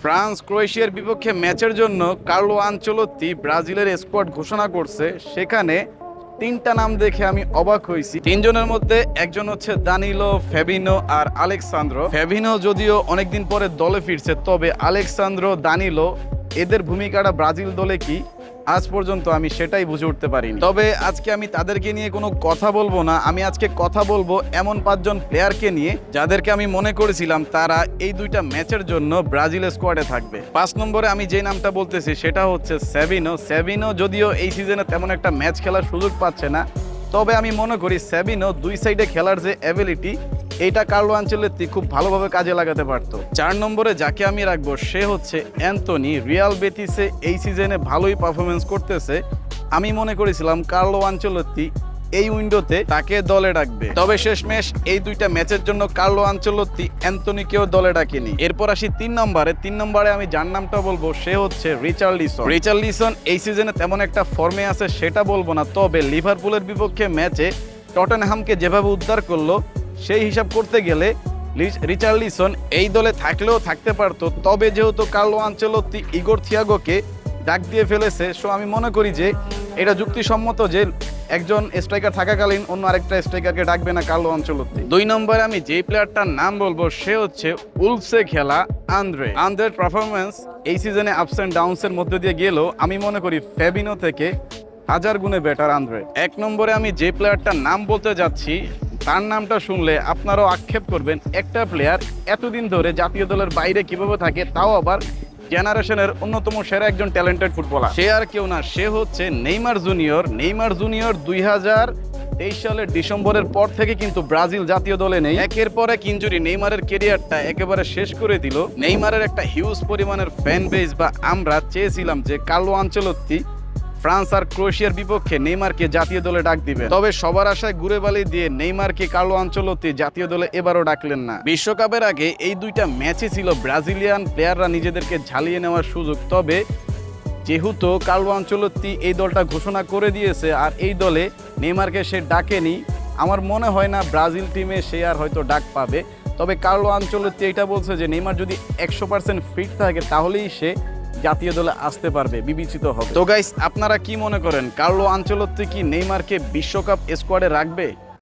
France ক্রোয়েশিয়ার বিপক্ষে ম্যাচের জন্য কার্লো আনচেলত্তি ব্রাজিলের স্কোয়াড ঘোষণা করছে। সেখানে তিনটা নাম দেখে আমি অবাক হয়েছি। তিনজনের মধ্যে একজন হচ্ছে দানিলো, ফেবিনো আর আলেক্সান্দ্রো। ফেবিনো যদিও অনেকদিন পরে দলে ফিরছে, তবে আলেক্সান্দ্রো, দানিলো এদের ভূমিকাটা ব্রাজিল দলে কি আজ পর্যন্ত আমি সেটাই বুঝে উঠতে পারিনি। তবে আজকে আমি তাদেরকে নিয়ে কোনো কথা বলবো না, আমি আজকে কথা বলবো এমন 5জন প্লেয়ারকে নিয়ে যাদেরকে আমি মনে করেছিলাম তারা এই দুইটা ম্যাচের জন্য ব্রাজিলের স্কোয়াডে থাকবে। 5 নম্বরে আমি যে নামটা বলতেছি সেটা হচ্ছে সেভিনো। সেভিনো যদিও এই সিজনে তেমন একটা ম্যাচ খেলার সুযোগ পাচ্ছে না, তবে আমি মনে করি সেভিনো দুই সাইডে খেলার যে অ্যাবিলিটি এইটা কার্লো আনচেলত্তি খুব ভালোভাবে কাজে লাগাতে পারতো। 4 নম্বরে যাকে আমি রাখবো সে হচ্ছে অ্যান্থনি। রিয়াল বেটিসে এই সিজনে ভালোই পারফরমেন্স করতেছে। আমি মনে করেছিলাম কার্লো আনচেলত্তি এই উইন্ডোতে তাকে দলে ডাকবে, তবে শেষমেশ এই দুইটা ম্যাচের জন্য কার্লো আনচেলত্তি অ্যান্থনিকেও দলে ডাকেনি। এরপর আসি 3 নম্বরে আমি যার নামটা বলবো সে হচ্ছে রিচার্লিসন। রিচার্লিসন এই সিজনে তেমন একটা ফর্মে আছে সেটা বলবো না, তবে লিভারপুলের বিপক্ষে ম্যাচে টটেনহামকে যেভাবে উদ্ধার করলো সেই হিসাব করতে গেলে রিচার্লিসন এই দলে থাকলেও থাকতে পারতো। তবে যেহেতু কার্লো আনচেলত্তি ইগোর থিয়াগোকে ডাক দিয়ে ফেলেছে, সো আমি মনে করি যে এটা যুক্তিসম্মত যে একজন স্ট্রাইকার থাকাকালীন অন্য আরেকটা স্ট্রাইকারকে ডাকবে না কার্লো আনচেলত্তি। 2 নম্বরে আমি যে প্লেয়ারটার নাম বলবো সে হচ্ছে উলফসে খেলা আন্দ্রের পারফরমেন্স এই সিজনে আপস অ্যান্ড ডাউনসের মধ্যে দিয়ে গেলেও আমি মনে করি ফেবিনো থেকে 1000 গুণে বেটার আন্দ্রে। 1 নম্বরে আমি যে প্লেয়ারটার নাম বলতে যাচ্ছি তার নামটা শুনলে আপনারাও আক্ষেপ করবেন, একটা প্লেয়ার এতদিন ধরে জাতীয় দলের বাইরে কিভাবে থাকে, তাও আবার জেনারেশনের অন্যতম সেরা একজন ট্যালেন্টেড ফুটবলার। সে আর কেউ না, সে হচ্ছে নেইমার জুনিয়র। নেইমার জুনিয়র 2023 সালের ডিসেম্বরের পর থেকে কিন্তু ব্রাজিল জাতীয় দলে নেই। একের পর এক ইনজুরি নেইমারের কেরিয়ারটা একেবারে শেষ করে দিল। নেইমারের একটা হিউজ পরিমাণের ফ্যান বেস বা আমরা চেয়েছিলাম যে কার্লো আনচেলত্তি ফ্রান্স আর ক্রোয়েশিয়ার বিপক্ষে নেইমারকে জাতীয় দলে ডাক দিবেন, তবে সবার আশায় ঘুরে বালি দিয়ে নেইমারকে কার্লো আনচেলত্তি জাতীয় দলে এবারও ডাকলেন না। বিশ্বকাপের আগে এই দুইটা ম্যাচে ছিল ব্রাজিলিয়ান প্লেয়াররা নিজেদেরকে ঝালিয়ে নেওয়ার সুযোগ, তবে যেহেতু কার্লো আনচেলত্তি এই দলটা ঘোষণা করে দিয়েছে আর এই দলে নেইমারকে সে ডাকেনি, আমার মনে হয় না ব্রাজিল টিমে সে আর হয়তো ডাক পাবে। তবে কার্লো আনচেলত্তি এটা বলছে যে নেইমার যদি 100% ফিট থাকে তাহলেই সে জাতীয় দলে আসতে পারবে, বিবেচিত হবে। তো গাইস, আপনারা কি মনে করেন কার্লো আনচেলত্তি কি নেইমারকে বিশ্বকাপ স্কোয়াডে রাখবে?